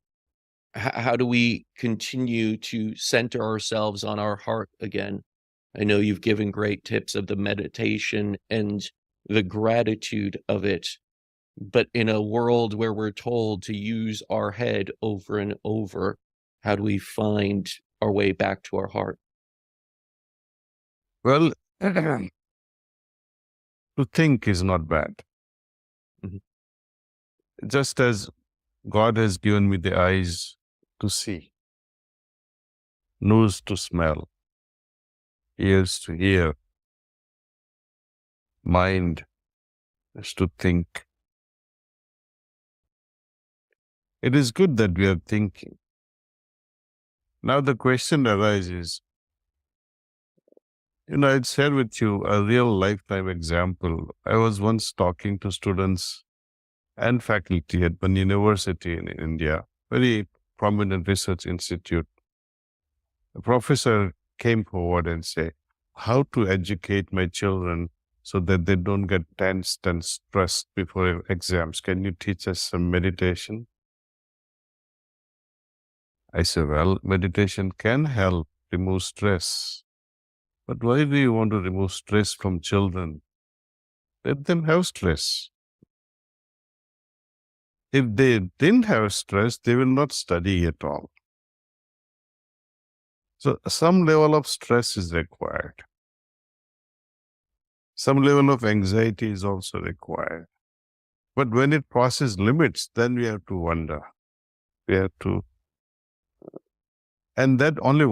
How do we continue to center ourselves on our heart again? I know you've given great tips of the meditation and the gratitude of it, but in a world where we're told to use our head over and over, how do we find our way back to our heart? Well, to think is not bad. Mhm. Just as God has given me the eyes to see, nose to smell, ears to hear, mind is to think. It is good that we are thinking. Now the question arises, I'd share with you a real lifetime example. I was once talking to students and faculty at one university in India, very prominent research institute. A professor came forward and said, how to educate my children so that they don't get tensed and stressed before exams. Can you teach us some meditation? I said, well, meditation can help remove stress. But why do you want to remove stress from children? Let them have stress. If they didn't have stress, they will not study at all. So some level of stress is required. Some level of anxiety is also required. But when it crosses limits, then we have to wonder. We have to, and that only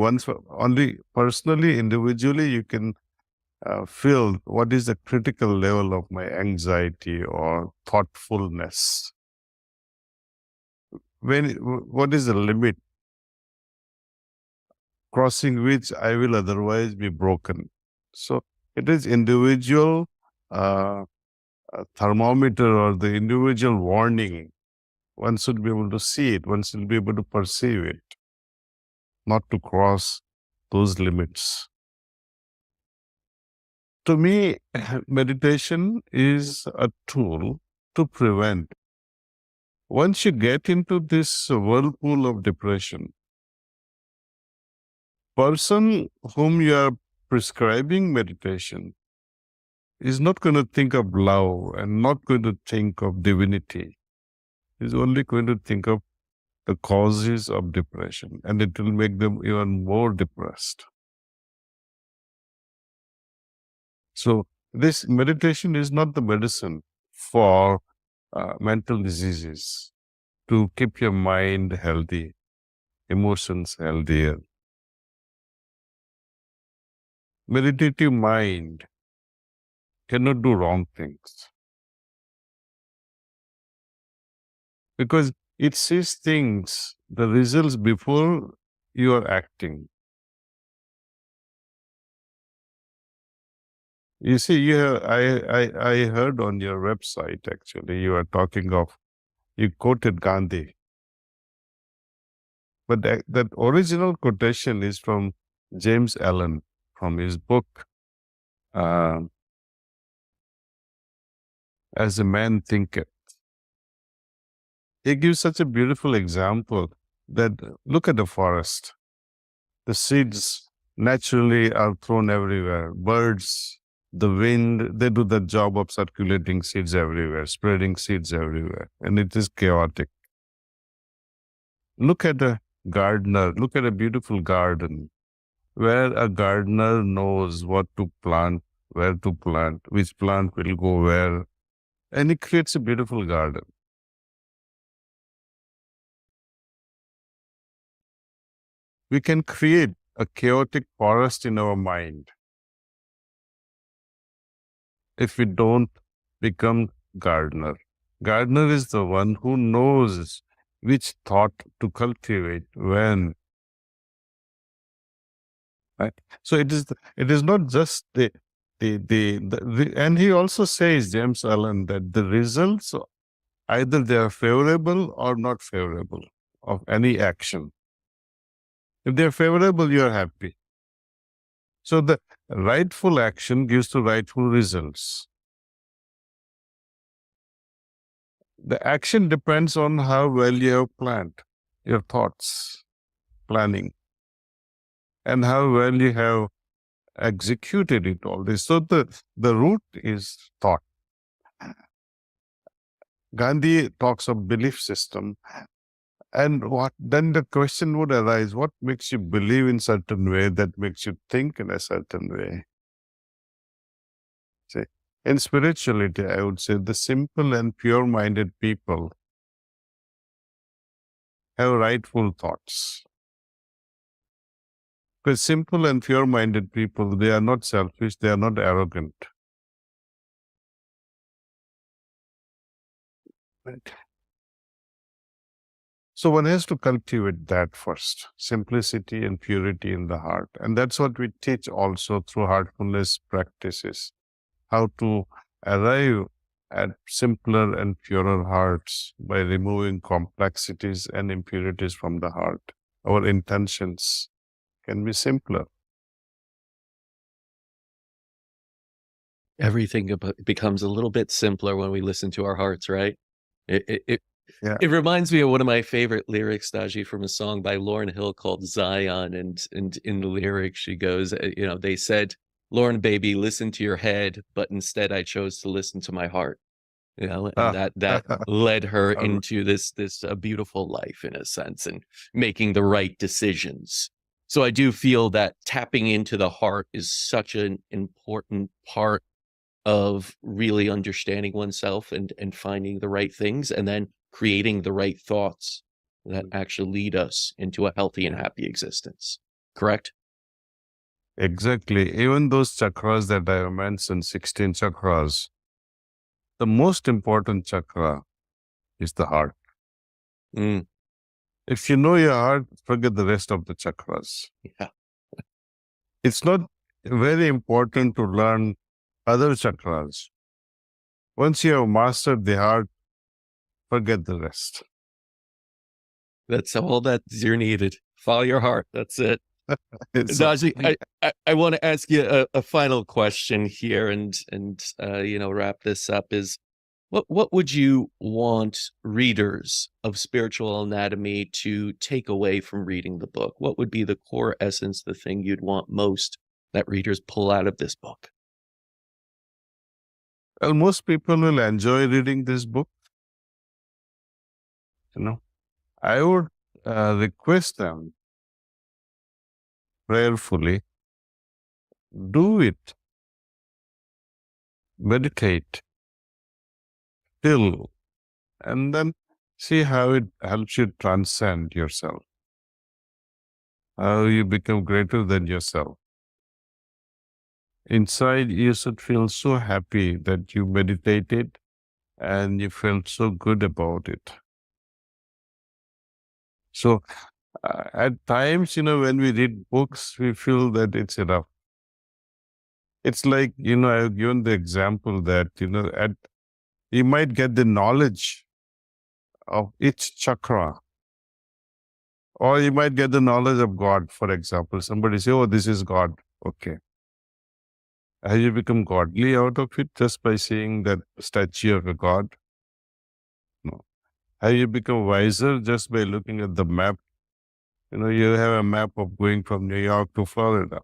personally, individually, you can feel what is the critical level of my anxiety or thoughtfulness. What is the limit crossing which I will otherwise be broken? So it is individual thermometer or the individual warning. One should be able to see it. One should be able to perceive it, not to cross those limits. To me, meditation is a tool to prevent. Once you get into this whirlpool of depression, person whom you are prescribing meditation is not going to think of love and not going to think of divinity. He's only going to think of the causes of depression, and it will make them even more depressed. So this meditation is not the medicine for mental diseases, to keep your mind healthy, emotions healthier. Meditative mind cannot do wrong things because it sees things, the results before you are acting. You see, I heard on your website, actually, you are talking of, you quoted Gandhi. But that original quotation is from James Allen, from his book, As a Man Thinketh. He gives such a beautiful example that look at the forest. The seeds naturally are thrown everywhere. Birds, the wind, they do the job of circulating seeds everywhere, spreading seeds everywhere, and it is chaotic. Look at a gardener, look at a beautiful garden, where a gardener knows what to plant, where to plant, which plant will go where, and he creates a beautiful garden. We can create a chaotic forest in our mind if we don't become gardener. Gardener is the one who knows which thought to cultivate when. Right? So it is not just and he also says, James Allen, that the results, either they are favorable or not favorable of any action. If they are favorable, you are happy. So the rightful action gives the rightful results. The action depends on how well you have planned your thoughts, planning, and how well you have executed it all this. So the root is thought. Gandhi talks of belief system. And then the question would arise, what makes you believe in certain way that makes you think in a certain way? See, in spirituality, I would say the simple and pure-minded people have rightful thoughts. Because simple and pure-minded people, they are not selfish, they are not arrogant. Right? So one has to cultivate that first, simplicity and purity in the heart. And that's what we teach also through heartfulness practices, how to arrive at simpler and purer hearts by removing complexities and impurities from the heart. Our intentions can be simpler. Everything becomes a little bit simpler when we listen to our hearts, right? It Yeah. it reminds me of one of my favorite lyrics, Daji, from a song by Lauryn Hill called Zion. And in the lyrics, she goes, they said, Lauren, baby, listen to your head, but instead I chose to listen to my heart. And Ah, that led her all right. into this beautiful life, in a sense, and making the right decisions. So I do feel that tapping into the heart is such an important part of really understanding oneself and finding the right things, and then creating the right thoughts that actually lead us into a healthy and happy existence. Correct? Exactly. Even those chakras that I mentioned, 16 chakras, the most important chakra is the heart. Mm, If you know your heart, forget the rest of the chakras. yeah. It's not very important to learn other chakras. Once you have mastered the heart, forget the rest. That's all that you're needed. Follow your heart. That's it. It's Najee, I want to ask you a final question here, and wrap this up. Is what would you want readers of Spiritual Anatomy to take away from reading the book? What would be the core essence, the thing you'd want most that readers pull out of this book? well, most people will enjoy reading this book. I would request them prayerfully, do it, meditate, feel, and then see how it helps you transcend yourself, how you become greater than yourself. Inside, you should feel so happy that you meditated and you felt so good about it. So, at times, when we read books, we feel that it's enough. It's like, I've given the example that, you might get the knowledge of each chakra, or you might get the knowledge of God, for example. Somebody say, oh, this is God. Okay. Have you become godly out of it just by seeing that statue of a God? No. Have you become wiser just by looking at the map? You have a map of going from New York to Florida.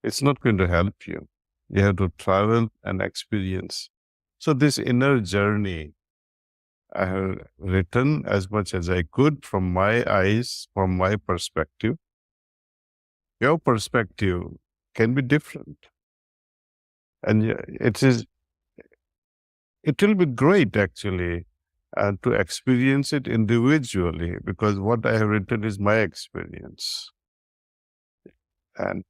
It's not going to help you. You have to travel and experience. So this inner journey, I have written as much as I could from my eyes, from my perspective. Your perspective can be different. And it will be great actually to experience it individually, because what I have written is my experience. And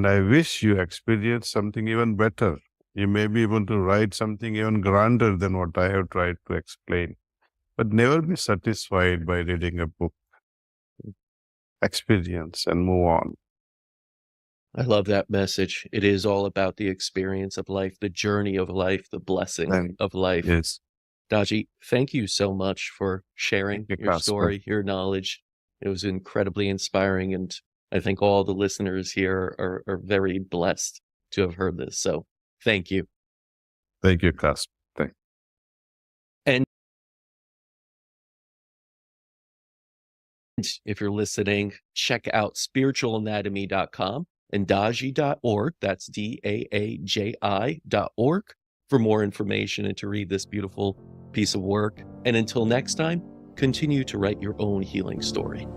I wish you experience something even better. You may be able to write something even grander than what I have tried to explain. But never be satisfied by reading a book. Experience and move on. I love that message. It is all about the experience of life, the journey of life, the blessing And of life. yes, Daji, thank you so much for sharing thank you, your Casper. story, your knowledge. It was incredibly inspiring, and I think all the listeners here are very blessed to have heard this. So thank you. Thank you, Casper. Thank And if you're listening, check out spiritualanatomy.com and Daji.org. That's DAAJI.org for more information and to read this beautiful piece of work. And until next time, continue to write your own healing story.